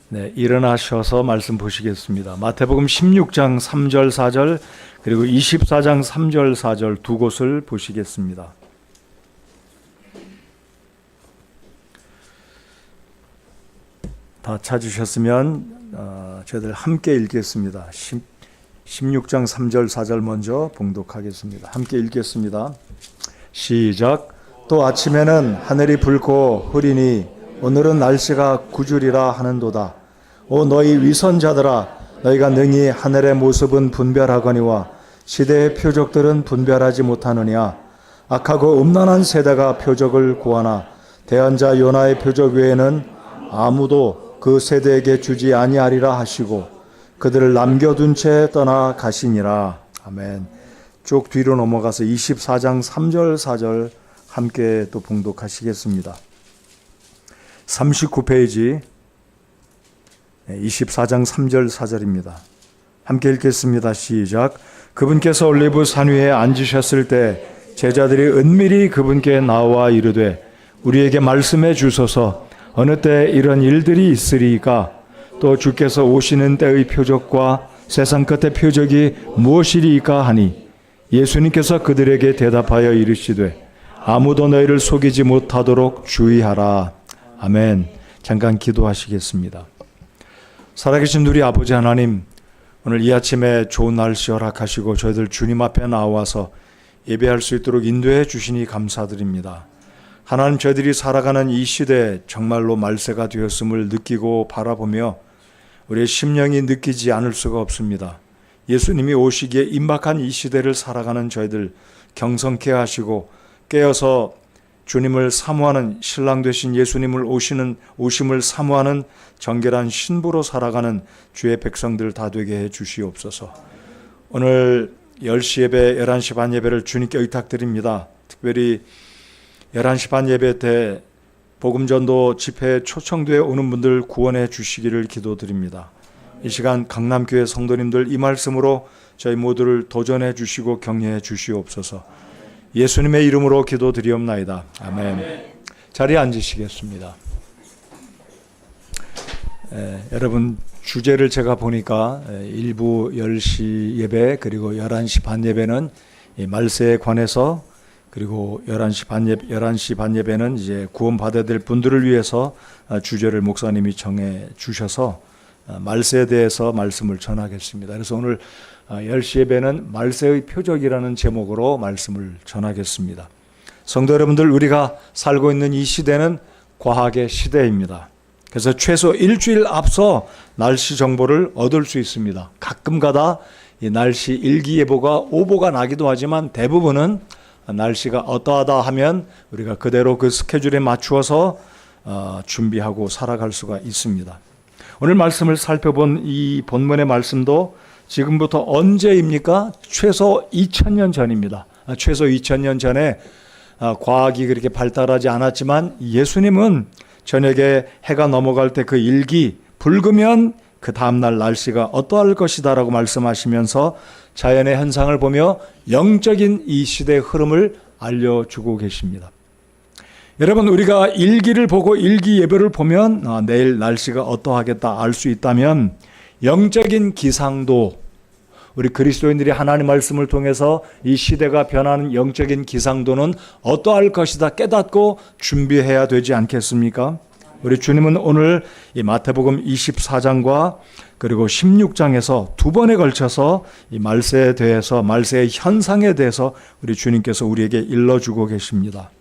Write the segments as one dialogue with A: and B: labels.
A: 네, 일어나셔서 말씀 보시겠습니다. 마태복음 16장 3절 4절 그리고 24장 3절 4절 두 곳을 보시겠습니다. 다 찾으셨으면 저희들 함께 읽겠습니다. 16장 3절 4절 먼저 봉독하겠습니다. 함께 읽겠습니다. 시작. 또 아침에는 하늘이 붉고 흐리니 오늘은 날씨가 구주리라 하는도다. 오 너희 위선자들아, 너희가 능히 하늘의 모습은 분별하거니와 시대의 표적들은 분별하지 못하느냐. 악하고 음란한 세대가 표적을 구하나 대언자 요나의 표적 외에는 아무도 그 세대에게 주지 아니하리라 하시고 그들을 남겨둔 채 떠나가시니라. 아멘. 쭉 뒤로 넘어가서 24장 3절 4절 함께 또 봉독하시겠습니다. 39페이지 24장 3절 4절입니다. 함께 읽겠습니다. 시작. 그분께서 올리브 산 위에 앉으셨을 때 제자들이 은밀히 그분께 나와 이르되 우리에게 말씀해 주소서 어느 때 이런 일들이 있으리이까 또 주께서 오시는 때의 표적과 세상 끝의 표적이 무엇이리이까 하니 예수님께서 그들에게 대답하여 이르시되 아무도 너희를 속이지 못하도록 주의하라. 아멘. 잠깐 기도하시겠습니다. 살아계신 우리 아버지 하나님, 오늘 이 아침에 좋은 날씨 허락하시고 저희들 주님 앞에 나와서 예배할 수 있도록 인도해 주시니 감사드립니다. 하나님, 저희들이 살아가는 이 시대에 정말로 말세가 되었음을 느끼고 바라보며 우리의 심령이 느끼지 않을 수가 없습니다. 예수님이 오시기에 임박한 이 시대를 살아가는 저희들 경성케 하시고 깨어서 주님을 사모하는, 신랑 되신 예수님을 오심을 사모하는 정결한 신부로 살아가는 주의 백성들 다 되게 해 주시옵소서. 오늘 10시 예배, 11시 반 예배를 주님께 의탁드립니다. 특별히 11시 반 예배 때 복음전도 집회에 초청되어 오는 분들 구원해 주시기를 기도드립니다. 이 시간 강남교회 성도님들 이 말씀으로 저희 모두를 도전해 주시고 격려해 주시옵소서. 예수님의 이름으로 기도드리옵나이다. 아멘. 자리에 앉으시겠습니다. 여러분, 주제를 제가 보니까 일부 10시 예배 그리고 11시 반 예배는 말세에 관해서, 그리고 11시 반 예배는 이제 구원받아야 될 분들을 위해서 주제를 목사님이 정해 주셔서 말세에 대해서 말씀을 전하겠습니다. 그래서 오늘 10시 예배는 말세의 표적이라는 제목으로 말씀을 전하겠습니다. 성도 여러분들, 우리가 살고 있는 이 시대는 과학의 시대입니다. 그래서 최소 일주일 앞서 날씨 정보를 얻을 수 있습니다. 가끔가다 이 날씨 일기예보가 오보가 나기도 하지만 대부분은 날씨가 어떠하다 하면 우리가 그대로 그 스케줄에 맞추어서 준비하고 살아갈 수가 있습니다. 오늘 말씀을 살펴본 이 본문의 말씀도 지금부터 언제입니까? 최소 2000년 전입니다. 최소 2000년 전에 과학이 그렇게 발달하지 않았지만 예수님은 저녁에 해가 넘어갈 때 그 일기 붉으면 그 다음날 날씨가 어떠할 것이다 라고 말씀하시면서 자연의 현상을 보며 영적인 이 시대의 흐름을 알려주고 계십니다. 여러분, 우리가 일기를 보고 일기 예보를 보면 내일 날씨가 어떠하겠다 알 수 있다면 영적인 기상도, 우리 그리스도인들이 하나님 말씀을 통해서 이 시대가 변하는 영적인 기상도는 어떠할 것이다 깨닫고 준비해야 되지 않겠습니까? 우리 주님은 오늘 이 마태복음 24장과 그리고 16장에서 두 번에 걸쳐서 이 말세에 대해서, 말세의 현상에 대해서 우리 주님께서 우리에게 일러주고 계십니다.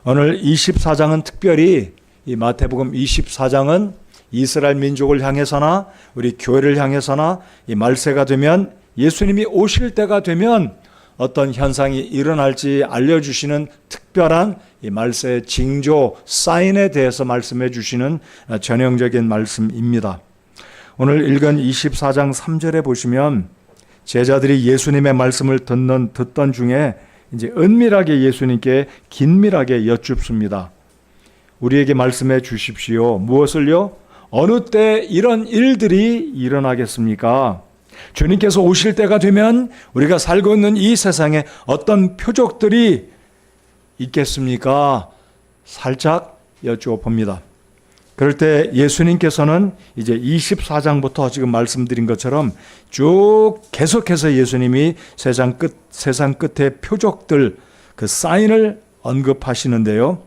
A: 오늘 24장은 특별히, 이 마태복음 24장은 이스라엘 민족을 향해서나 우리 교회를 향해서나 이 말세가 되면, 예수님이 오실 때가 되면 어떤 현상이 일어날지 알려주시는 특별한 이 말세의 징조, 사인에 대해서 말씀해 주시는 전형적인 말씀입니다. 오늘 읽은 24장 3절에 보시면 제자들이 예수님의 말씀을 듣던 중에 이제 은밀하게 예수님께 긴밀하게 여쭙습니다. 우리에게 말씀해 주십시오. 무엇을요? 어느 때 이런 일들이 일어나겠습니까? 주님께서 오실 때가 되면 우리가 살고 있는 이 세상에 어떤 표적들이 있겠습니까? 살짝 여쭈어 봅니다. 그럴 때 예수님께서는 이제 24장부터 지금 말씀드린 것처럼 쭉 계속해서 예수님이 세상 끝의 표적들, 그 사인을 언급하시는데요.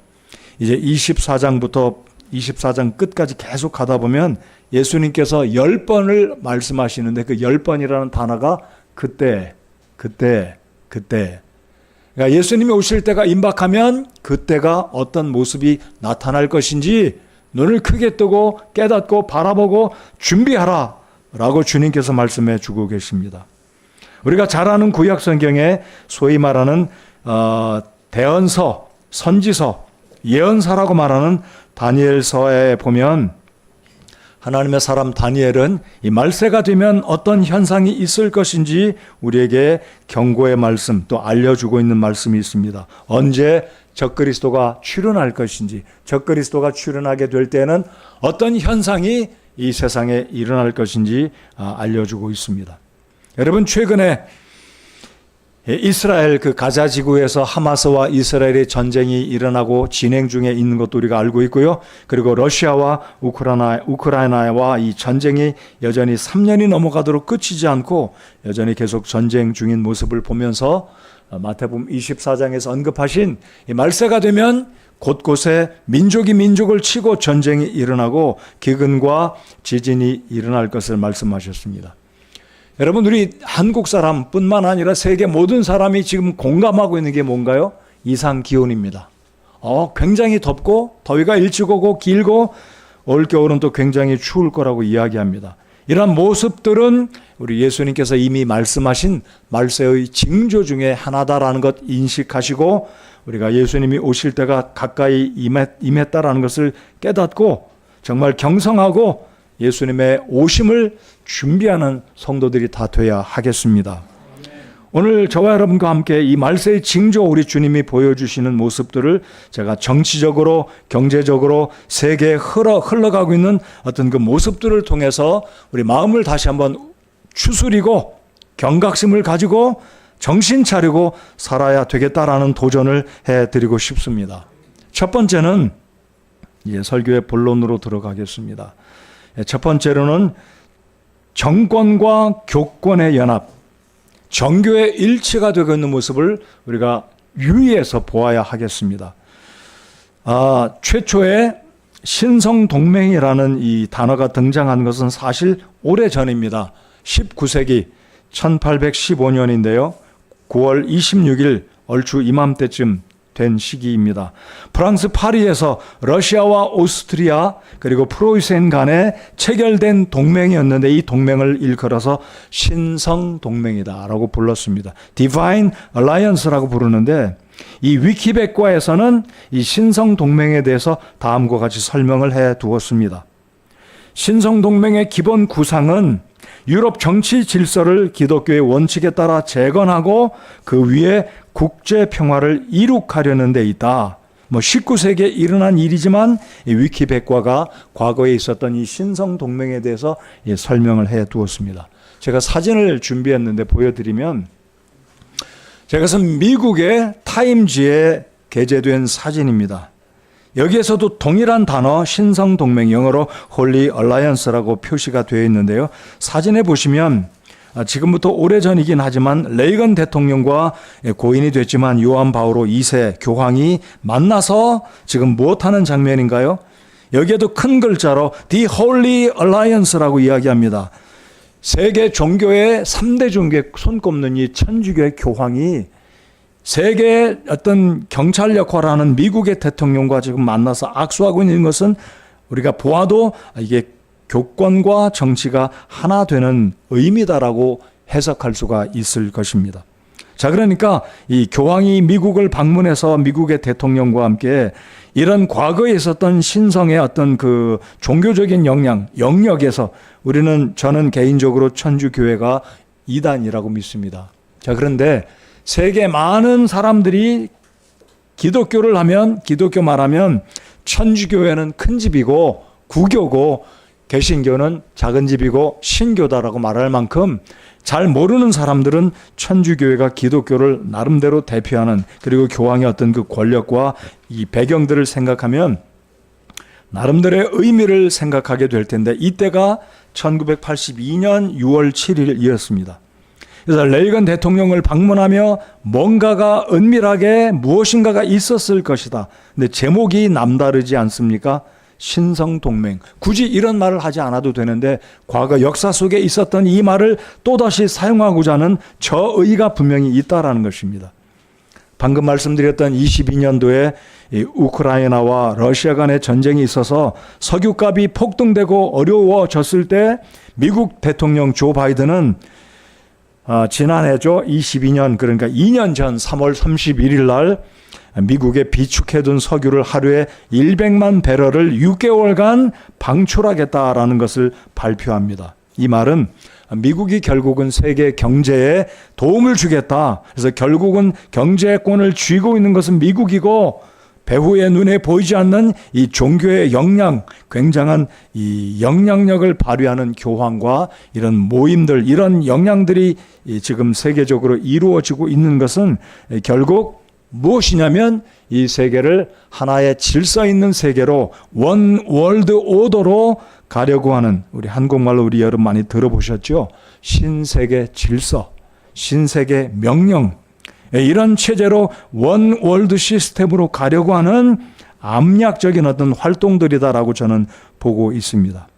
A: 이제 24장부터 24장 끝까지 계속 가다 보면 예수님께서 10번을 말씀하시는데 그 10번이라는 단어가 그때. 그러니까 예수님이 오실 때가 임박하면 그때가 어떤 모습이 나타날 것인지 눈을 크게 뜨고 깨닫고 바라보고 준비하라 라고 주님께서 말씀해 주고 계십니다. 우리가 잘 아는 구약 성경에 소위 말하는 대언서, 선지서, 예언서라고 말하는 다니엘서에 보면 하나님의 사람 다니엘은 이 말세가 되면 어떤 현상이 있을 것인지 우리에게 경고의 말씀 또 알려주고 있는 말씀이 있습니다. 언제 적그리스도가 출현할 것인지, 적그리스도가 출현하게 될 때는 어떤 현상이 이 세상에 일어날 것인지 알려주고 있습니다. 여러분, 최근에 이스라엘 그 가자 지구에서 하마스와 이스라엘의 전쟁이 일어나고 진행 중에 있는 것도 우리가 알고 있고요. 그리고 러시아와 우크라이나와 이 전쟁이 여전히 3년이 넘어가도록 끝이지 않고 여전히 계속 전쟁 중인 모습을 보면서 마태복음 24장에서 언급하신 이 말세가 되면 곳곳에 민족이 민족을 치고 전쟁이 일어나고 기근과 지진이 일어날 것을 말씀하셨습니다. 여러분, 우리 한국 사람뿐만 아니라 세계 모든 사람이 지금 공감하고 있는 게 뭔가요? 이상 기온입니다. 굉장히 덥고 더위가 일찍 오고 길고 올겨울은 또 굉장히 추울 거라고 이야기합니다. 이런 모습들은 우리 예수님께서 이미 말씀하신 말세의 징조 중에 하나다라는 것 인식하시고 우리가 예수님이 오실 때가 가까이 임했다라는 것을 깨닫고 정말 경성하고 예수님의 오심을 준비하는 성도들이 다 돼야 하겠습니다. 오늘 저와 여러분과 함께 이 말세의 징조 우리 주님이 보여주시는 모습들을 제가 정치적으로 경제적으로 세계에 흘러가고 있는 어떤 그 모습들을 통해서 우리 마음을 다시 한번 추스리고 경각심을 가지고 정신 차리고 살아야 되겠다라는 도전을 해드리고 싶습니다. 첫 번째는 설교의 본론으로 들어가겠습니다. 첫 번째로는 정권과 교권의 연합, 정교의 일치가 되고 있는 모습을 우리가 유의해서 보아야 하겠습니다. 최초의 신성동맹이라는 이 단어가 등장한 것은 사실 오래전입니다. 19세기 1815년인데요. 9월 26일 얼추 이맘때쯤 된 시기입니다. 프랑스 파리에서 러시아와 오스트리아 그리고 프로이센 간에 체결된 동맹이었는데 이 동맹을 일컬어서 신성동맹이다라고 불렀습니다. Divine Alliance라고 부르는데 이 위키백과에서는 이 신성동맹에 대해서 다음과 같이 설명을 해 두었습니다. 신성동맹의 기본 구상은 유럽 정치 질서를 기독교의 원칙에 따라 재건하고 그 위에 국제 평화를 이룩하려는 데 있다. 19세기에 일어난 일이지만 이 위키백과가 과거에 있었던 이 신성동맹에 대해서 설명을 해 두었습니다. 제가 사진을 준비했는데 보여드리면 이것은 미국의 타임지에 게재된 사진입니다. 여기에서도 동일한 단어 신성동맹, 영어로 Holy Alliance라고 표시가 되어 있는데요. 사진에 보시면 지금부터 오래전이긴 하지만 레이건 대통령과 고인이 됐지만 요한 바오로 2세 교황이 만나서 지금 무엇하는 장면인가요? 여기에도 큰 글자로 The Holy Alliance라고 이야기합니다. 세계 종교의 3대 종교에 손꼽는 이 천주교의 교황이 세계의 어떤 경찰 역할을 하는 미국의 대통령과 지금 만나서 악수하고 있는 것은 우리가 보아도 이게 교권과 정치가 하나 되는 의미다라고 해석할 수가 있을 것입니다. 자, 그러니까 이 교황이 미국을 방문해서 미국의 대통령과 함께 이런 과거에 있었던 신성의 어떤 그 종교적인 영역에서 저는 개인적으로 천주교회가 이단이라고 믿습니다. 자, 그런데 세계 많은 사람들이 기독교 말하면 천주교회는 큰 집이고 구교고 개신교는 작은 집이고 신교다라고 말할 만큼 잘 모르는 사람들은 천주교회가 기독교를 나름대로 대표하는 그리고 교황의 어떤 그 권력과 이 배경들을 생각하면 나름대로의 의미를 생각하게 될 텐데 이때가 1982년 6월 7일이었습니다. 그래서 레이건 대통령을 방문하며 뭔가가 은밀하게 무엇인가가 있었을 것이다. 근데 제목이 남다르지 않습니까? 신성동맹. 굳이 이런 말을 하지 않아도 되는데 과거 역사 속에 있었던 이 말을 또다시 사용하고자 하는 저의가 분명히 있다라는 것입니다. 방금 말씀드렸던 22년도에 우크라이나와 러시아 간의 전쟁이 있어서 석유값이 폭등되고 어려워졌을 때 미국 대통령 조 바이든은 지난해죠. 22년 그러니까 2년 전 3월 31일 날 미국에 비축해둔 석유를 하루에 100만 배럴을 6개월간 방출하겠다라는 것을 발표합니다. 이 말은 미국이 결국은 세계 경제에 도움을 주겠다. 그래서 결국은 경제권을 쥐고 있는 것은 미국이고 배후의 눈에 보이지 않는 이 종교의 역량, 굉장한 이 영향력을 발휘하는 교황과 이런 모임들, 이런 역량들이 지금 세계적으로 이루어지고 있는 것은 결국 무엇이냐면 이 세계를 하나의 질서 있는 세계로 원 월드 오더로 가려고 하는, 우리 한국말로 우리 여러분 많이 들어보셨죠? 신세계 질서, 신세계 명령, 이런 체제로 원 월드 시스템으로 가려고 하는 암약적인 어떤 활동들이다라고 저는 보고 있습니다.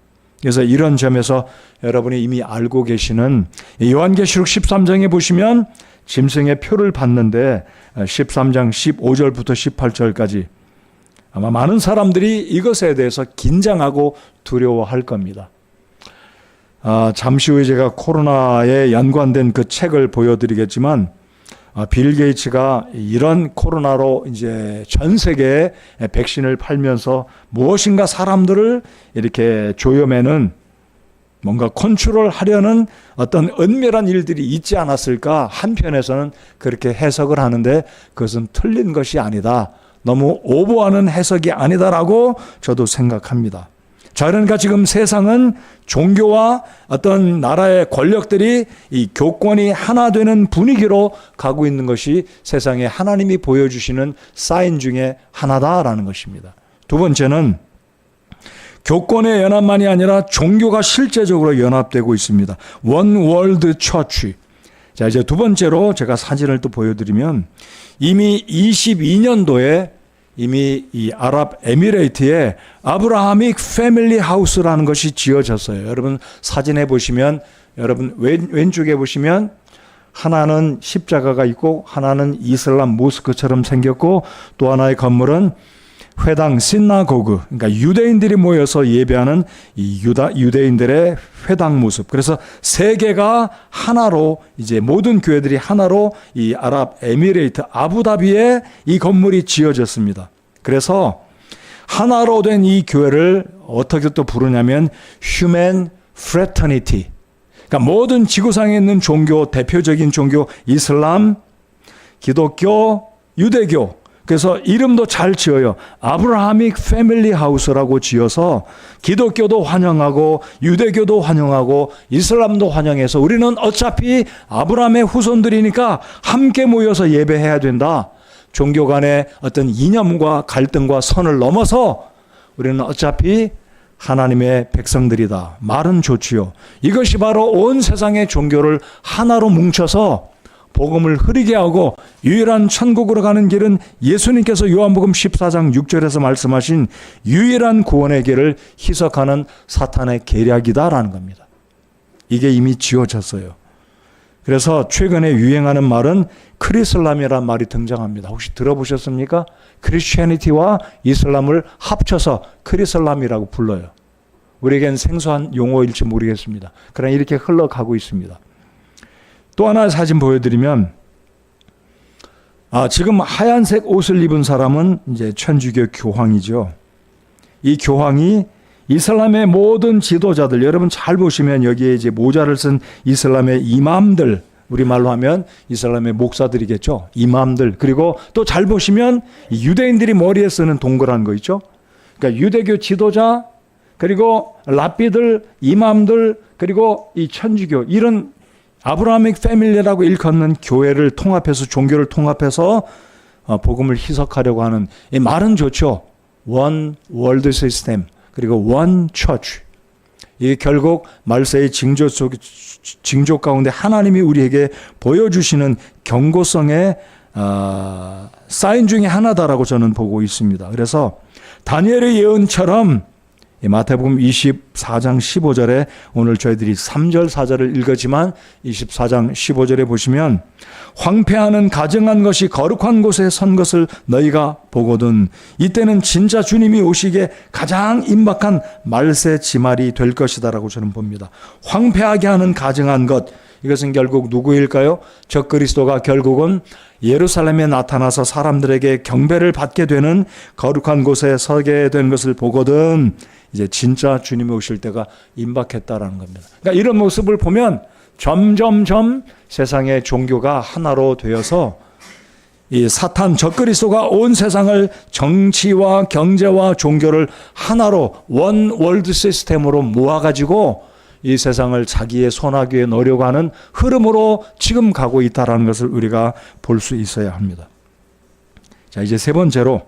A: 그래서 이런 점에서 여러분이 이미 알고 계시는 요한계시록 13장에 보시면 짐승의 표를 받는데 13장 15절부터 18절까지 아마 많은 사람들이 이것에 대해서 긴장하고 두려워할 겁니다. 잠시 후에 제가 코로나에 연관된 그 책을 보여드리겠지만 빌 게이츠가 이런 코로나로 이제 전 세계에 백신을 팔면서 무엇인가 사람들을 이렇게 조여매는 뭔가 컨트롤 하려는 어떤 은밀한 일들이 있지 않았을까 한편에서는 그렇게 해석을 하는데 그것은 틀린 것이 아니다. 너무 오버하는 해석이 아니다라고 저도 생각합니다. 자, 그러니까 지금 세상은 종교와 어떤 나라의 권력들이 이 교권이 하나 되는 분위기로 가고 있는 것이 세상에 하나님이 보여주시는 사인 중에 하나다라는 것입니다. 두 번째는 교권의 연합만이 아니라 종교가 실제적으로 연합되고 있습니다. 원 월드 처치. 자, 이제 두 번째로 제가 사진을 또 보여드리면 이미 22년도에 이미 이 아랍에미레이트에 아브라하믹 패밀리 하우스라는 것이 지어졌어요. 여러분 사진에 보시면 여러분 왼쪽에 보시면 하나는 십자가가 있고 하나는 이슬람 모스크처럼 생겼고 또 하나의 건물은 회당 시나고그, 그러니까 유대인들이 모여서 예배하는 이 유대인들의 회당 모습. 그래서 세계가 하나로 이제 모든 교회들이 하나로 이 아랍에미레이트 아부다비에 이 건물이 지어졌습니다. 그래서 하나로 된 이 교회를 어떻게 또 부르냐면 휴먼 프레터니티. 그러니까 모든 지구상에 있는 종교, 대표적인 종교 이슬람, 기독교, 유대교. 그래서 이름도 잘 지어요. 아브라하믹 패밀리 하우스라고 지어서 기독교도 환영하고 유대교도 환영하고 이슬람도 환영해서 우리는 어차피 아브라함의 후손들이니까 함께 모여서 예배해야 된다. 종교 간의 어떤 이념과 갈등과 선을 넘어서 우리는 어차피 하나님의 백성들이다. 말은 좋지요. 이것이 바로 온 세상의 종교를 하나로 뭉쳐서 복음을 흐리게 하고 유일한 천국으로 가는 길은 예수님께서 요한복음 14장 6절에서 말씀하신 유일한 구원의 길을 희석하는 사탄의 계략이다라는 겁니다. 이게 이미 지어졌어요. 그래서 최근에 유행하는 말은 크리슬람이라는 말이 등장합니다. 혹시 들어보셨습니까? 크리스티애니티와 이슬람을 합쳐서 크리슬람이라고 불러요. 우리에겐 생소한 용어일지 모르겠습니다. 그러나 이렇게 흘러가고 있습니다. 또 하나의 사진 보여드리면 지금 하얀색 옷을 입은 사람은 이제 천주교 교황이죠. 이 교황이 이슬람의 모든 지도자들, 여러분 잘 보시면 여기에 이제 모자를 쓴 이슬람의 이맘들, 우리말로 하면 이슬람의 목사들이겠죠. 이맘들. 그리고 또 잘 보시면 유대인들이 머리에 쓰는 동그란 거 있죠. 그러니까 유대교 지도자, 그리고 랍비들, 이맘들, 그리고 이 천주교, 이런 아브라하믹 패밀리라고 일컫는 교회를 통합해서 종교를 통합해서 복음을 희석하려고 하는 이 말은 좋죠. 원 월드 시스템, 그리고 원 처치. 이게 결국 말세의 징조 가운데 하나님이 우리에게 보여주시는 경고성의 사인 중에 하나다라고 저는 보고 있습니다. 그래서 다니엘의 예언처럼 마태복음 24장 15절에 오늘 저희들이 3절 4절을 읽었지만 24장 15절에 보시면 황폐하는 가증한 것이 거룩한 곳에 선 것을 너희가 보거든 이때는 진짜 주님이 오시기에 가장 임박한 말세 지말이 될 것이다라고 저는 봅니다. 황폐하게 하는 가증한 것, 이것은 결국 누구일까요? 적그리스도가 결국은 예루살렘에 나타나서 사람들에게 경배를 받게 되는 거룩한 곳에 서게 된 것을 보거든 이제 진짜 주님이 오실 때가 임박했다라는 겁니다. 그러니까 이런 모습을 보면 점점점 세상의 종교가 하나로 되어서 이 사탄 적그리스도가 온 세상을 정치와 경제와 종교를 하나로 원 월드 시스템으로 모아가지고 이 세상을 자기의 손아귀에 넣으려고 하는 흐름으로 지금 가고 있다는 것을 우리가 볼 수 있어야 합니다. 자, 이제 세 번째로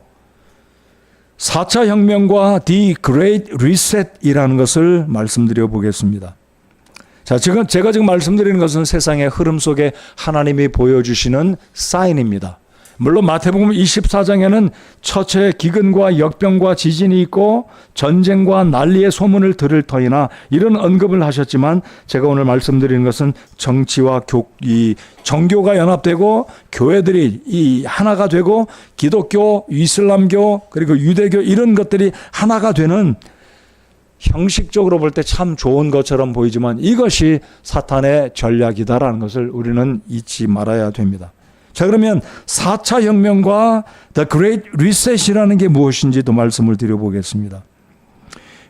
A: 4차 혁명과 The Great Reset이라는 것을 말씀드려 보겠습니다. 자, 제가 지금 말씀드리는 것은 세상의 흐름 속에 하나님이 보여주시는 사인입니다. 물론 마태복음 24장에는 처처의 기근과 역병과 지진이 있고 전쟁과 난리의 소문을 들을 터이나 이런 언급을 하셨지만 제가 오늘 말씀드리는 것은 정치와 이 정교가 연합되고 교회들이 이 하나가 되고 기독교, 이슬람교 그리고 유대교 이런 것들이 하나가 되는 형식적으로 볼 때 참 좋은 것처럼 보이지만 이것이 사탄의 전략이다라는 것을 우리는 잊지 말아야 됩니다. 자, 그러면 4차 혁명과 The Great Reset이라는 게 무엇인지도 말씀을 드려보겠습니다.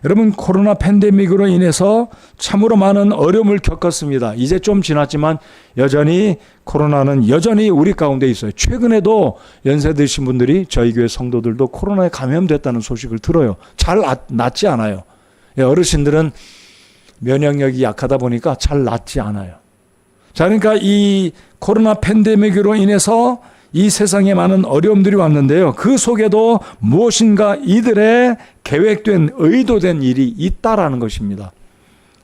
A: 여러분, 코로나 팬데믹으로 인해서 참으로 많은 어려움을 겪었습니다. 이제 좀 지났지만 여전히 코로나는 여전히 우리 가운데 있어요. 최근에도 연세 드신 분들이 저희 교회 성도들도 코로나에 감염됐다는 소식을 들어요. 잘 낫지 않아요. 어르신들은 면역력이 약하다 보니까 잘 낫지 않아요. 자, 그러니까 이 코로나 팬데믹으로 인해서 이 세상에 많은 어려움들이 왔는데요. 그 속에도 무엇인가 이들의 계획된 의도된 일이 있다라는 것입니다.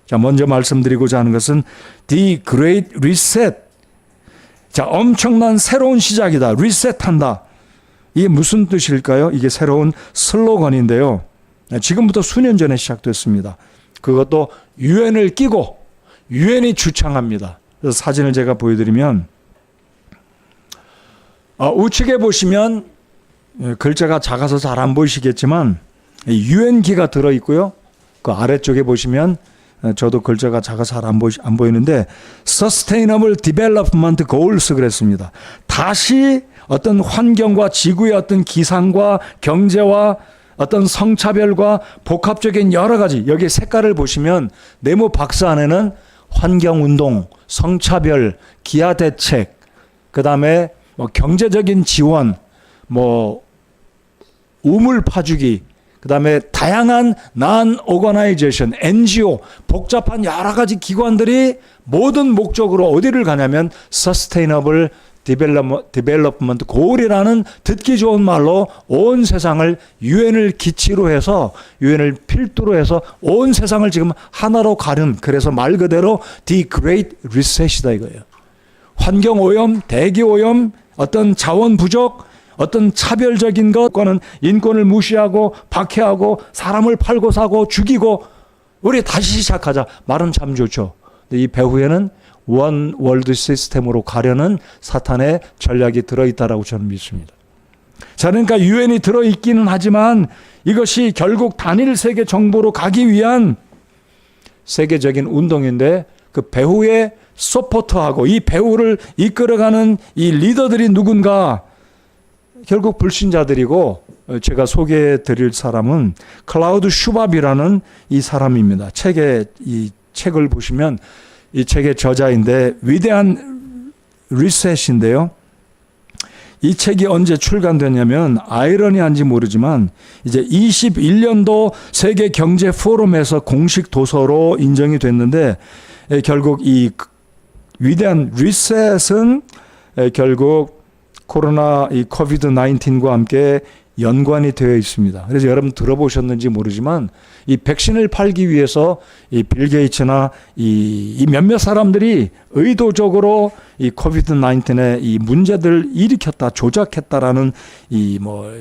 A: 자, 먼저 말씀드리고자 하는 것은 The Great Reset. 자, 엄청난 새로운 시작이다. 리셋한다. 이게 무슨 뜻일까요? 이게 새로운 슬로건인데요. 지금부터 수년 전에 시작됐습니다. 그것도 유엔을 끼고 유엔이 주창합니다. 그래서 사진을 제가 보여드리면 우측에 보시면 글자가 작아서 잘 안 보이시겠지만 유엔기가 들어있고요. 그 아래쪽에 보시면 저도 글자가 작아서 잘 안 보이는데 Sustainable Development Goals 그랬습니다. 다시 어떤 환경과 지구의 어떤 기상과 경제와 어떤 성차별과 복합적인 여러 가지 여기 색깔을 보시면 네모 박스 안에는 환경운동, 성차별, 기아대책, 그 다음에 경제적인 지원, 우물 파주기, 그 다음에 다양한 non-organization, NGO, 복잡한 여러 가지 기관들이 모든 목적으로 어디를 가냐면 Sustainable Development Goal이라는 듣기 좋은 말로 온 세상을 유엔을 기치로 해서 유엔을 필두로 해서 온 세상을 지금 하나로 가른 그래서 말 그대로 The Great Reset이다 이거예요. 환경오염, 대기오염, 어떤 자원 부족, 어떤 차별적인 것과는 인권을 무시하고 박해하고 사람을 팔고 사고 죽이고 우리 다시 시작하자. 말은 참 좋죠. 근데 이 배후에는 원 월드 시스템으로 가려는 사탄의 전략이 들어있다라고 저는 믿습니다. 자, 그러니까 유엔이 들어있기는 하지만 이것이 결국 단일 세계 정부로 가기 위한 세계적인 운동인데 그 배후에 서포터하고 이 배후를 이끌어가는 이 리더들이 누군가 결국 불신자들이고 제가 소개해 드릴 사람은 클라우드 슈밥이라는 이 사람입니다. 이 책을 보시면 이 책의 저자인데 위대한 리셋인데요. 이 책이 언제 출간됐냐면 아이러니한지 모르지만 이제 21년도 세계 경제 포럼에서 공식 도서로 인정이 됐는데 결국 이 위대한 리셋은 결국 코로나 이 코비드 19과 함께 연관이 되어 있습니다. 그래서 여러분 들어보셨는지 모르지만 이 백신을 팔기 위해서 이 빌 게이츠나 이 몇몇 사람들이 의도적으로 이 코비드 19의 이 문제들을 일으켰다, 조작했다라는 이 뭐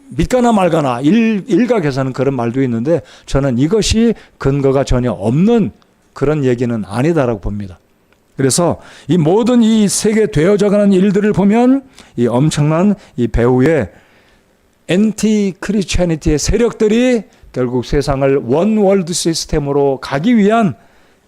A: 믿거나 말거나 일각에서는 그런 말도 있는데 저는 이것이 근거가 전혀 없는 그런 얘기는 아니다라고 봅니다. 그래서 이 모든 이 세계 되어져가는 일들을 보면 이 엄청난 이 배후의 엔티 크리스천니티의 세력들이 결국 세상을 원 월드 시스템으로 가기 위한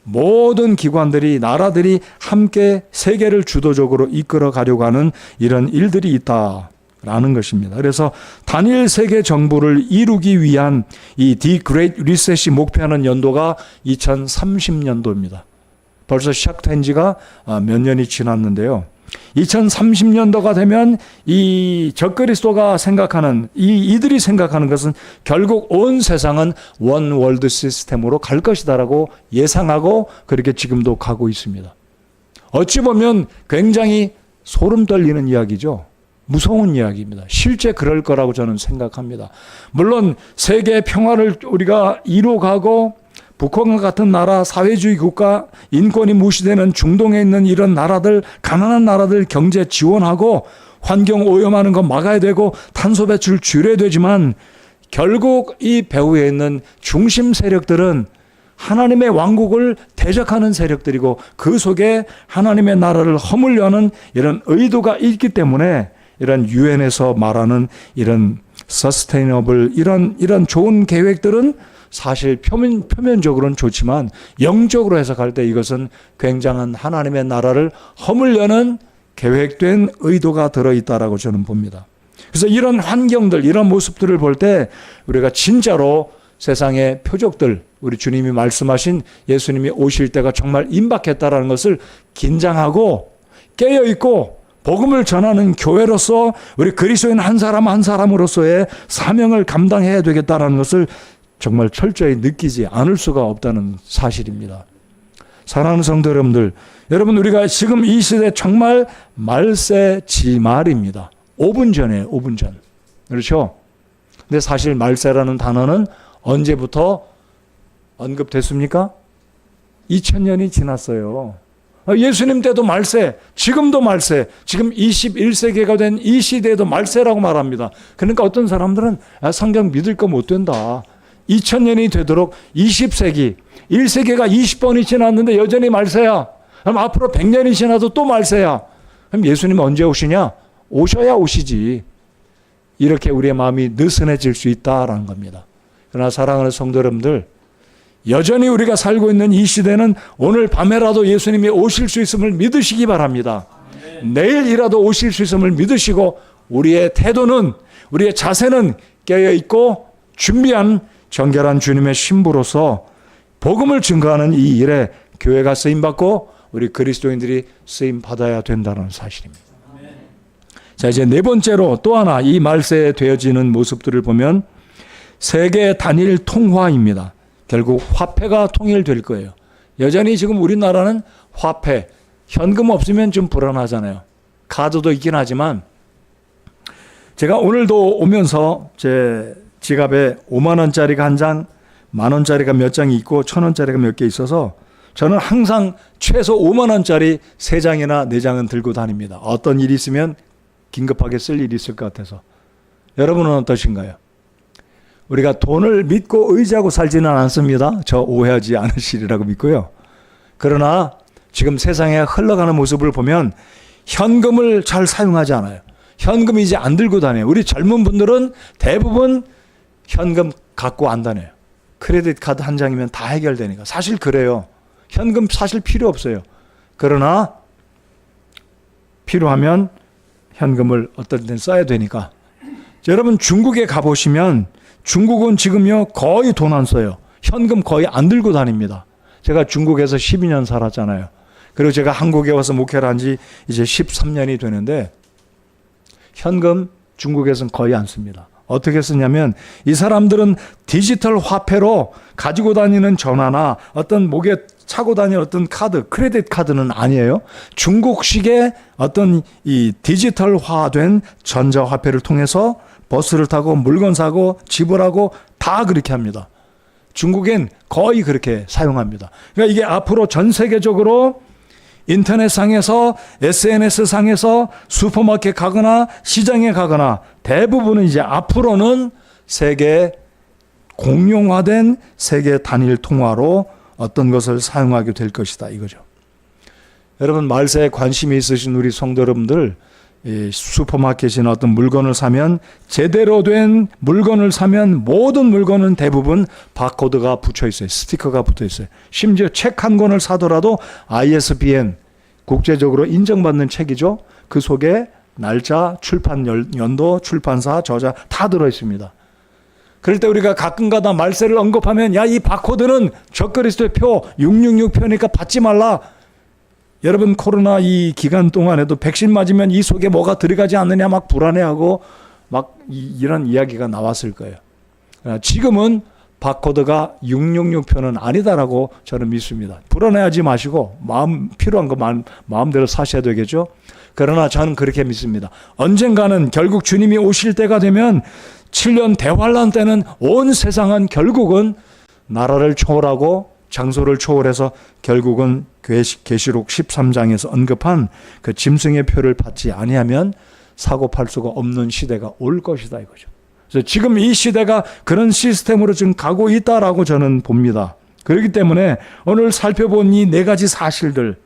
A: 모든 기관들이 나라들이 함께 세계를 주도적으로 이끌어 가려고 하는 이런 일들이 있다라는 것입니다. 그래서 단일 세계 정부를 이루기 위한 이 디 그레이트 리셋이 목표하는 연도가 2030년도입니다. 벌써 시작된 지가 몇 년이 지났는데요. 2030년도가 되면 이 적그리스도가 생각하는 이들이 생각하는 것은 결국 온 세상은 원 월드 시스템으로 갈 것이다라고 예상하고 그렇게 지금도 가고 있습니다. 어찌 보면 굉장히 소름 떨리는 이야기죠. 무서운 이야기입니다. 실제 그럴 거라고 저는 생각합니다. 물론 세계 평화를 우리가 이루어가고 북한과 같은 나라, 사회주의 국가, 인권이 무시되는 중동에 있는 이런 나라들, 가난한 나라들 경제 지원하고 환경 오염하는 거 막아야 되고 탄소 배출 줄여야 되지만 결국 이 배후에 있는 중심 세력들은 하나님의 왕국을 대적하는 세력들이고 그 속에 하나님의 나라를 허물려는 이런 의도가 있기 때문에 이런 유엔에서 말하는 이런 서스테이너블 이런 좋은 계획들은 사실 표면적으로는 좋지만 영적으로 해석할 때 이것은 굉장한 하나님의 나라를 허물려는 계획된 의도가 들어있다라고 저는 봅니다. 그래서 이런 환경들, 이런 모습들을 볼 때 우리가 진짜로 세상의 표적들, 우리 주님이 말씀하신 예수님이 오실 때가 정말 임박했다라는 것을 긴장하고 깨어있고 복음을 전하는 교회로서 우리 그리스도인 한 사람 한 사람으로서의 사명을 감당해야 되겠다라는 것을 정말 철저히 느끼지 않을 수가 없다는 사실입니다. 사랑하는 성도 여러분들, 여러분 우리가 지금 이 시대 정말 말세지말입니다. 5분 전이에요. 5분 전. 그렇죠? 근데 사실 말세라는 단어는 언제부터 언급됐습니까? 2000년이 지났어요. 예수님 때도 말세, 지금도 말세, 지금 21세기가 된 이 시대에도 말세라고 말합니다. 그러니까 어떤 사람들은 성경 믿을 거 못 된다. 2000년이 되도록 20세기, 1세기가 20번이 지났는데 여전히 말세야. 그럼 앞으로 100년이 지나도 또 말세야. 그럼 예수님 언제 오시냐? 오셔야 오시지. 이렇게 우리의 마음이 느슨해질 수 있다라는 겁니다. 그러나 사랑하는 성도 여러분들, 여전히 우리가 살고 있는 이 시대는 오늘 밤에라도 예수님이 오실 수 있음을 믿으시기 바랍니다. 내일이라도 오실 수 있음을 믿으시고 우리의 태도는, 우리의 자세는 깨어있고 준비한 정결한 주님의 신부로서 복음을 증거하는 이 일에 교회가 쓰임받고 우리 그리스도인들이 쓰임받아야 된다는 사실입니다. 자, 이제 네 번째로 또 하나 이 말세에 되어지는 모습들을 보면 세계 단일 통화입니다. 결국 화폐가 통일될 거예요. 여전히 지금 우리나라는 화폐, 현금 없으면 좀 불안하잖아요. 카드도 있긴 하지만 제가 오늘도 오면서 제 지갑에 5만 원짜리가 한 장, 만 원짜리가 몇 장이 있고 1,000원짜리가 몇 개 있어서 저는 항상 최소 5만 원짜리 3장이나 4장은 들고 다닙니다. 어떤 일이 있으면 긴급하게 쓸 일이 있을 것 같아서. 여러분은 어떠신가요? 우리가 돈을 믿고 의지하고 살지는 않습니다. 저 오해하지 않으시리라고 믿고요. 그러나 지금 세상에 흘러가는 모습을 보면 현금을 잘 사용하지 않아요. 현금 이제 안 들고 다녀요. 우리 젊은 분들은 대부분 현금 갖고 안 다녀요. 크레딧 카드 한 장이면 다 해결되니까. 사실 그래요. 현금 사실 필요 없어요. 그러나 필요하면 현금을 어떨 땐 써야 되니까. 여러분 중국에 가보시면 중국은 지금요 거의 돈 안 써요. 현금 거의 안 들고 다닙니다. 제가 중국에서 12년 살았잖아요. 그리고 제가 한국에 와서 목회를 한 지 이제 13년이 되는데 현금 중국에서는 거의 안 씁니다. 어떻게 쓰냐면 이 사람들은 디지털 화폐로 가지고 다니는 전화나 어떤 목에 차고 다니는 어떤 카드, 크레딧 카드는 아니에요. 중국식의 어떤 이 디지털화된 전자화폐를 통해서 버스를 타고 물건 사고 지불하고 다 그렇게 합니다. 중국엔 거의 그렇게 사용합니다. 그러니까 이게 앞으로 전 세계적으로 인터넷상에서 SNS상에서 슈퍼마켓 가거나 시장에 가거나 대부분은 이제 앞으로는 세계 공용화된 세계 단일 통화로 어떤 것을 사용하게 될 것이다 이거죠. 여러분 말세에 관심이 있으신 우리 성도 여러분들, 이 슈퍼마켓이나 어떤 물건을 사면 제대로 된 물건을 사면 모든 물건은 대부분 바코드가 붙여 있어요. 스티커가 붙어 있어요. 심지어 책 한 권을 사더라도 ISBN 국제적으로 인정받는 책이죠. 그 속에 날짜, 출판 연도, 출판사, 저자 다 들어 있습니다. 그럴 때 우리가 가끔가다 말세를 언급하면 야, 이 바코드는 적그리스도의 표 666표니까 받지 말라. 여러분 코로나 이 기간 동안에도 백신 맞으면 이 속에 뭐가 들어가지 않느냐 막 불안해하고 막 이런 이야기가 나왔을 거예요. 지금은 바코드가 666표는 아니다라고 저는 믿습니다. 불안해하지 마시고 마음 필요한 거 마음대로 사셔야 되겠죠. 그러나 저는 그렇게 믿습니다. 언젠가는 결국 주님이 오실 때가 되면 7년 대환란 때는 온 세상은 결국은 나라를 초월하고 장소를 초월해서 결국은 계시록 13장에서 언급한 그 짐승의 표를 받지 아니하면 사고 팔 수가 없는 시대가 올 것이다 이거죠. 그래서 지금 이 시대가 그런 시스템으로 지금 가고 있다라고 저는 봅니다. 그렇기 때문에 오늘 살펴본 이 네 가지 사실들,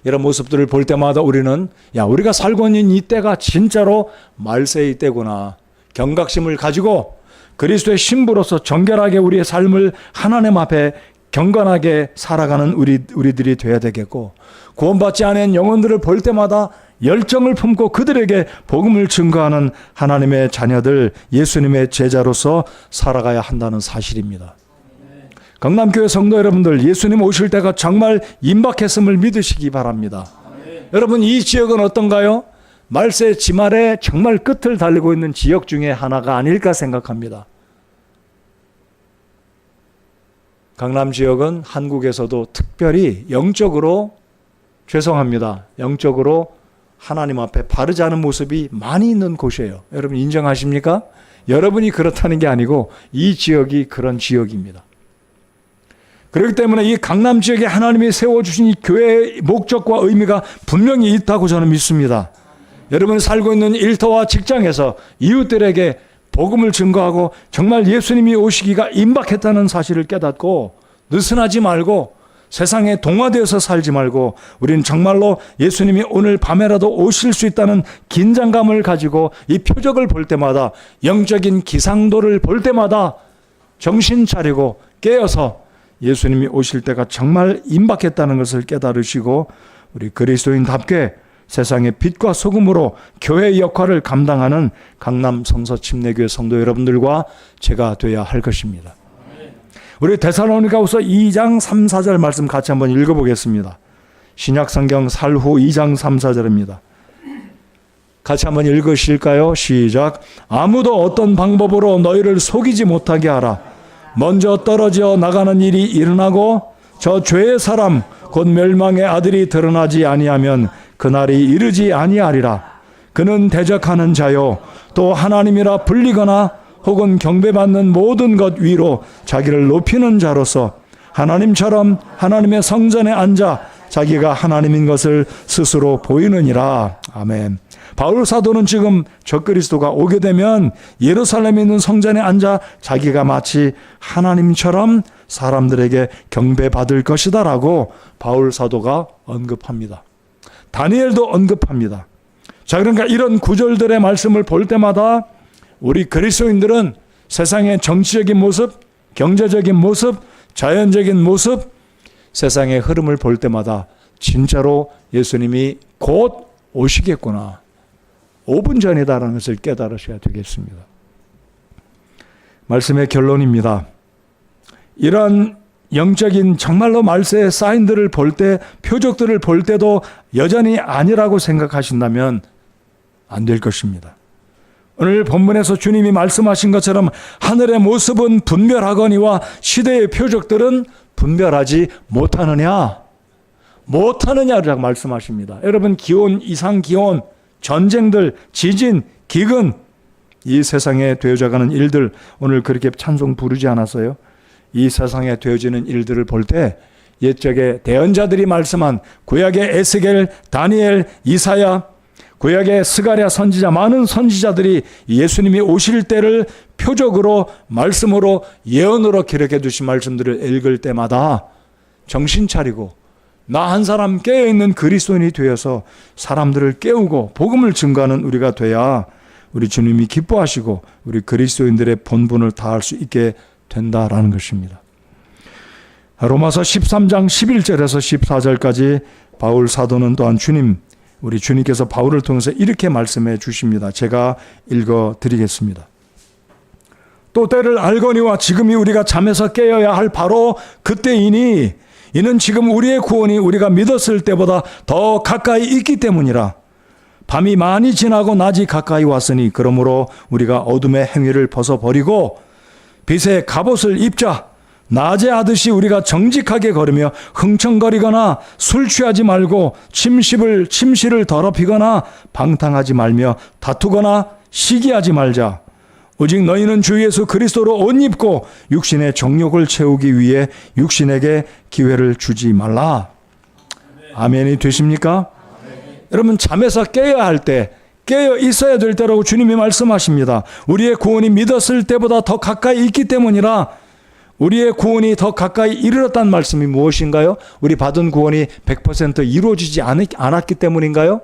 A: 이런 모습들을 볼 때마다 우리는 우리가 살고 있는 이 때가 진짜로 말세의 때구나. 경각심을 가지고 그리스도의 신부로서 정결하게 우리의 삶을 하나님 앞에 경건하게 살아가는 우리들이 되어야 되겠고, 구원받지 않은 영혼들을 볼 때마다 열정을 품고 그들에게 복음을 증거하는 하나님의 자녀들, 예수님의 제자로서 살아가야 한다는 사실입니다. 강남교회 성도 여러분들, 예수님 오실 때가 정말 임박했음을 믿으시기 바랍니다. 여러분 이 지역은 어떤가요? 말세 지말에 정말 끝을 달리고 있는 지역 중에 하나가 아닐까 생각합니다. 강남 지역은 한국에서도 특별히 영적으로 죄송합니다. 영적으로 하나님 앞에 바르지 않은 모습이 많이 있는 곳이에요. 여러분 인정하십니까? 여러분이 그렇다는 게 아니고 이 지역이 그런 지역입니다. 그렇기 때문에 이 강남 지역에 하나님이 세워주신 이 교회의 목적과 의미가 분명히 있다고 저는 믿습니다. 여러분이 살고 있는 일터와 직장에서 이웃들에게 복음을 증거하고 정말 예수님이 오시기가 임박했다는 사실을 깨닫고 느슨하지 말고 세상에 동화되어서 살지 말고 우리는 정말로 예수님이 오늘 밤에라도 오실 수 있다는 긴장감을 가지고 이 표적을 볼 때마다, 영적인 기상도를 볼 때마다 정신 차리고 깨어서 예수님이 오실 때가 정말 임박했다는 것을 깨달으시고 우리 그리스도인답게 세상의 빛과 소금으로 교회의 역할을 감당하는 강남 성서침례교회 성도 여러분들과 제가 되어야 할 것입니다. 우리 데살로니가후서 2장 3, 4절 말씀 같이 한번 읽어보겠습니다. 신약성경 살후 2장 3, 4절입니다. 같이 한번 읽으실까요? 시작. 아무도 어떤 방법으로 너희를 속이지 못하게 하라. 먼저 떨어져 나가는 일이 일어나고 저 죄의 사람 곧 멸망의 아들이 드러나지 아니하면 그날이 이르지 아니하리라. 그는 대적하는 자요 또 하나님이라 불리거나 혹은 경배받는 모든 것 위로 자기를 높이는 자로서 하나님처럼 하나님의 성전에 앉아 자기가 하나님인 것을 스스로 보이느니라. 아멘. 바울 사도는 지금 적그리스도가 오게 되면 예루살렘에 있는 성전에 앉아 자기가 마치 하나님처럼 사람들에게 경배받을 것이다 라고 바울 사도가 언급합니다. 다니엘도 언급합니다. 자, 그러니까 이런 구절들의 말씀을 볼 때마다 우리 그리스도인들은 세상의 정치적인 모습, 경제적인 모습, 자연적인 모습, 세상의 흐름을 볼 때마다 진짜로 예수님이 곧 오시겠구나. 5분 전이다라는 것을 깨달으셔야 되겠습니다. 말씀의 결론입니다. 이러한 영적인 정말로 말세의 사인들을 볼 때, 표적들을 볼 때도 여전히 아니라고 생각하신다면 안 될 것입니다. 오늘 본문에서 주님이 말씀하신 것처럼 하늘의 모습은 분별하거니와 시대의 표적들은 분별하지 못하느냐라고 말씀하십니다. 여러분, 기온, 이상 기온, 전쟁들, 지진, 기근, 이 세상에 되어져가는 일들, 오늘 그렇게 찬송 부르지 않았어요? 이 세상에 되어지는 일들을 볼 때 옛적에 대언자들이 말씀한 구약의 에스겔, 다니엘, 이사야, 구약의 스가랴 선지자, 많은 선지자들이 예수님이 오실 때를 표적으로, 말씀으로, 예언으로 기록해 두신 말씀들을 읽을 때마다 정신 차리고 나 한 사람 깨어있는 그리스도인이 되어서 사람들을 깨우고 복음을 증거하는 우리가 돼야 우리 주님이 기뻐하시고 우리 그리스도인들의 본분을 다할 수 있게 된다라는 것입니다. 로마서 13장 11절에서 14절까지 바울 사도는 또한 우리 주님께서 바울을 통해서 이렇게 말씀해 주십니다. 제가 읽어 드리겠습니다. 또 때를 알거니와 지금이 우리가 잠에서 깨어야 할 바로 그때이니 이는 지금 우리의 구원이 우리가 믿었을 때보다 더 가까이 있기 때문이라. 밤이 많이 지나고 낮이 가까이 왔으니 그러므로 우리가 어둠의 행위를 벗어버리고 빛의 갑옷을 입자. 낮에 하듯이 우리가 정직하게 걸으며 흥청거리거나 술 취하지 말고 침실을 더럽히거나 방탕하지 말며 다투거나 시기하지 말자. 오직 너희는 주 예수 그리스도로 옷 입고 육신의 정욕을 채우기 위해 육신에게 기회를 주지 말라. 아멘이 되십니까? 여러분, 잠에서 깨어야 할 때, 깨어 있어야 될 때라고 주님이 말씀하십니다. 우리의 구원이 믿었을 때보다 더 가까이 있기 때문이라. 우리의 구원이 더 가까이 이르렀다는 말씀이 무엇인가요? 우리 받은 구원이 100% 이루어지지 않았기 때문인가요?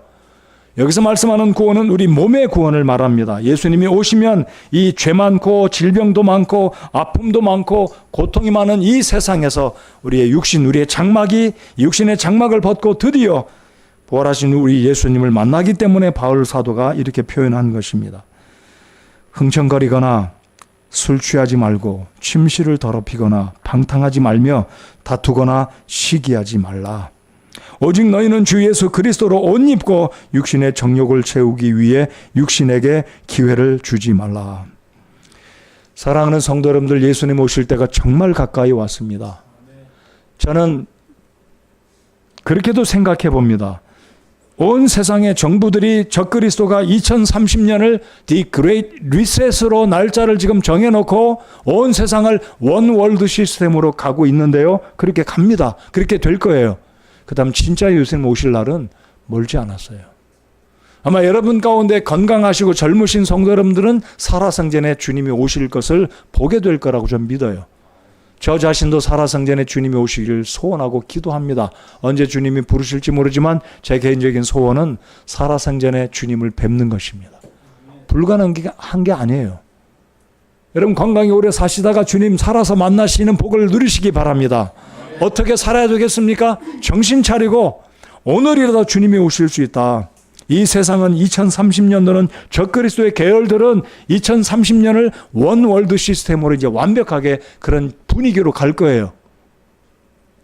A: 여기서 말씀하는 구원은 우리 몸의 구원을 말합니다. 예수님이 오시면 이 죄 많고 질병도 많고 아픔도 많고 고통이 많은 이 세상에서 우리의 육신, 우리의 육신의 장막을 벗고 드디어 부활하신 우리 예수님을 만나기 때문에 바울 사도가 이렇게 표현한 것입니다. 흥청거리거나 술 취하지 말고 침실을 더럽히거나 방탕하지 말며 다투거나 시기하지 말라. 오직 너희는 주 예수 그리스도로 옷 입고 육신의 정욕을 채우기 위해 육신에게 기회를 주지 말라. 사랑하는 성도 여러분들, 예수님 오실 때가 정말 가까이 왔습니다. 저는 그렇게도 생각해 봅니다. 온 세상의 정부들이 적그리스도가 2030년을 The Great Reset으로 날짜를 지금 정해놓고 온 세상을 원 월드 시스템으로 가고 있는데요. 그렇게 갑니다. 그렇게 될 거예요. 그 다음 진짜 예수님 오실 날은 멀지 않았어요. 아마 여러분 가운데 건강하시고 젊으신 성도 여러분들은 살아생전에 주님이 오실 것을 보게 될 거라고 좀 믿어요. 저 자신도 살아생전에 주님이 오시기를 소원하고 기도합니다. 언제 주님이 부르실지 모르지만 제 개인적인 소원은 살아생전에 주님을 뵙는 것입니다. 불가능한 게 아니에요. 여러분, 건강히 오래 사시다가 주님 살아서 만나시는 복을 누리시기 바랍니다. 어떻게 살아야 되겠습니까? 정신 차리고 오늘이라도 주님이 오실 수 있다. 이 세상은 2030년도는 적그리스도의 계열들은 2030년을 원 월드 시스템으로 이제 완벽하게 그런 분위기로 갈 거예요.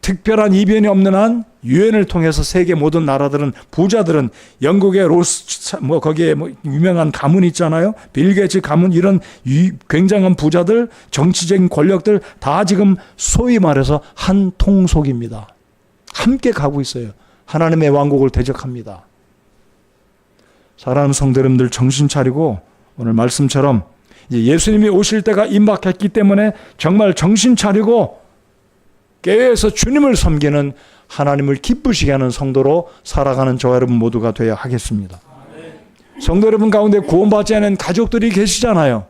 A: 특별한 이변이 없는 한 유엔을 통해서 세계 모든 나라들은, 부자들은, 영국의 거기에 유명한 가문 있잖아요. 빌 게이츠 가문, 이런 굉장한 부자들, 정치적인 권력들 다 지금 소위 말해서 한 통속입니다. 함께 가고 있어요. 하나님의 왕국을 대적합니다. 사랑하는 성도 여러분들, 정신 차리고 오늘 말씀처럼 이제 예수님이 오실 때가 임박했기 때문에 정말 정신 차리고 깨어서 주님을 섬기는, 하나님을 기쁘시게 하는 성도로 살아가는 저와 여러분 모두가 되어야 하겠습니다. 성도 여러분 가운데 구원받지 않은 가족들이 계시잖아요.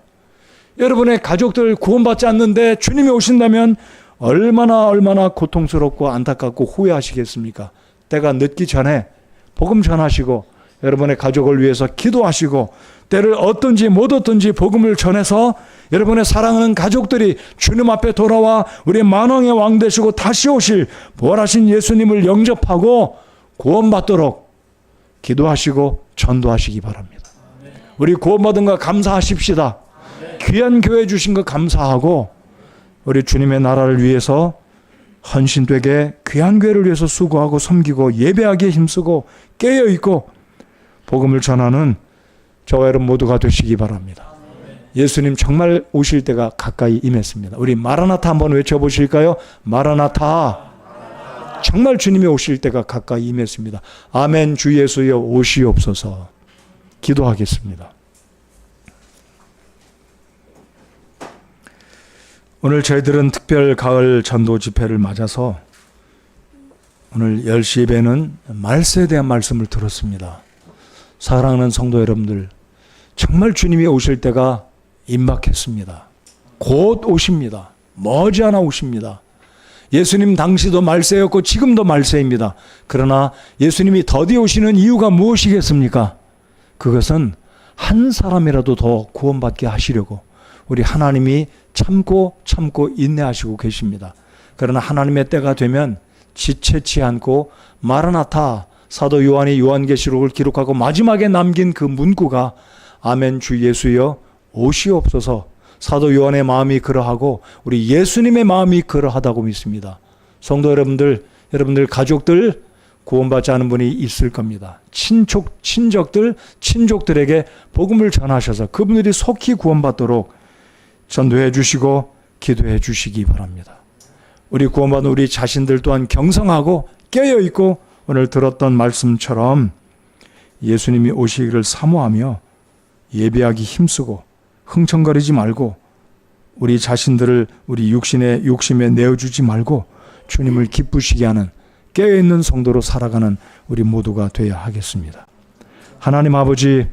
A: 여러분의 가족들 구원받지 않는데 주님이 오신다면 얼마나 고통스럽고 안타깝고 후회하시겠습니까? 때가 늦기 전에 복음 전하시고 여러분의 가족을 위해서 기도하시고 때를 얻든지 못 얻든지 복음을 전해서 여러분의 사랑하는 가족들이 주님 앞에 돌아와 우리의 만왕의 왕 되시고 다시 오실 부활하신 예수님을 영접하고 구원받도록 기도하시고 전도하시기 바랍니다. 우리 구원받은 거 감사하십시다. 귀한 교회 주신 거 감사하고 우리 주님의 나라를 위해서 헌신되게 귀한 교회를 위해서 수고하고 섬기고 예배하기에 힘쓰고 깨어있고 복음을 전하는 저와 여러분 모두가 되시기 바랍니다. 예수님 정말 오실 때가 가까이 임했습니다. 우리 마라나타 한번 외쳐보실까요? 마라나타. 정말 주님이 오실 때가 가까이 임했습니다. 아멘. 주 예수여 오시옵소서. 기도하겠습니다. 오늘 저희들은 특별 가을 전도 집회를 맞아서 오늘 10시 예배는 말세에 대한 말씀을 들었습니다. 사랑하는 성도 여러분들, 정말 주님이 오실 때가 임박했습니다. 곧 오십니다. 머지않아 오십니다. 예수님 당시도 말세였고 지금도 말세입니다. 그러나 예수님이 더디 오시는 이유가 무엇이겠습니까? 그것은 한 사람이라도 더 구원받게 하시려고 우리 하나님이 참고 인내하시고 계십니다. 그러나 하나님의 때가 되면 지체치 않고 마라나타, 사도 요한이 요한계시록을 기록하고 마지막에 남긴 그 문구가 아멘 주 예수여 오시옵소서. 사도 요한의 마음이 그러하고 우리 예수님의 마음이 그러하다고 믿습니다. 성도 여러분들, 여러분들 가족들 구원받지 않은 분이 있을 겁니다. 친족들에게 복음을 전하셔서 그분들이 속히 구원받도록 전도해 주시고 기도해 주시기 바랍니다. 우리 구원받은 우리 자신들 또한 경성하고 깨어있고 오늘 들었던 말씀처럼 예수님이 오시기를 사모하며 예배하기 힘쓰고 흥청거리지 말고 우리 자신들을 우리 육신의 욕심에 내어주지 말고 주님을 기쁘시게 하는 깨어있는 성도로 살아가는 우리 모두가 되어야 하겠습니다. 하나님 아버지,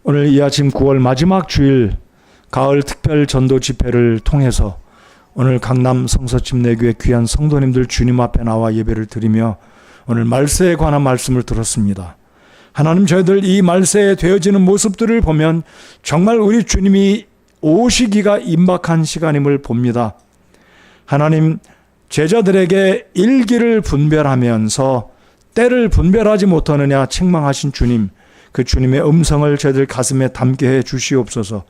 A: 오늘 이 아침 9월 마지막 주일 가을 특별 전도 집회를 통해서 오늘 강남 성서침례교회 귀한 성도님들 주님 앞에 나와 예배를 드리며 오늘 말세에 관한 말씀을 들었습니다. 하나님, 저희들 이 말세에 되어지는 모습들을 보면 정말 우리 주님이 오시기가 임박한 시간임을 봅니다. 하나님, 제자들에게 일기를 분별하면서 때를 분별하지 못하느냐 책망하신 주님, 그 주님의 음성을 저희들 가슴에 담게 해 주시옵소서.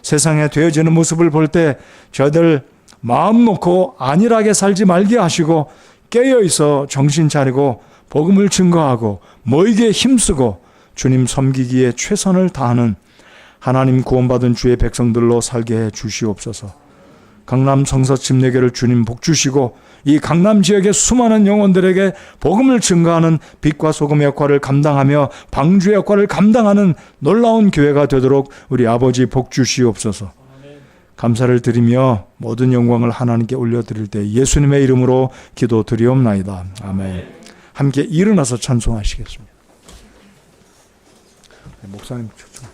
A: 세상에 되어지는 모습을 볼 때 저희들 마음 놓고 안일하게 살지 말게 하시고 깨어있어 정신 차리고 복음을 증거하고 모이기에 힘쓰고 주님 섬기기에 최선을 다하는 하나님 구원받은 주의 백성들로 살게 해 주시옵소서. 강남 성서침례교를 주님 복 주시고 이 강남 지역의 수많은 영혼들에게 복음을 증거하는 빛과 소금의 역할을 감당하며 방주의 역할을 감당하는 놀라운 교회가 되도록 우리 아버지 복 주시옵소서. 감사를 드리며 모든 영광을 하나님께 올려드릴 때 예수님의 이름으로 기도드리옵나이다. 아멘. 함께 일어나서 찬송하시겠습니다. 목사님 초청.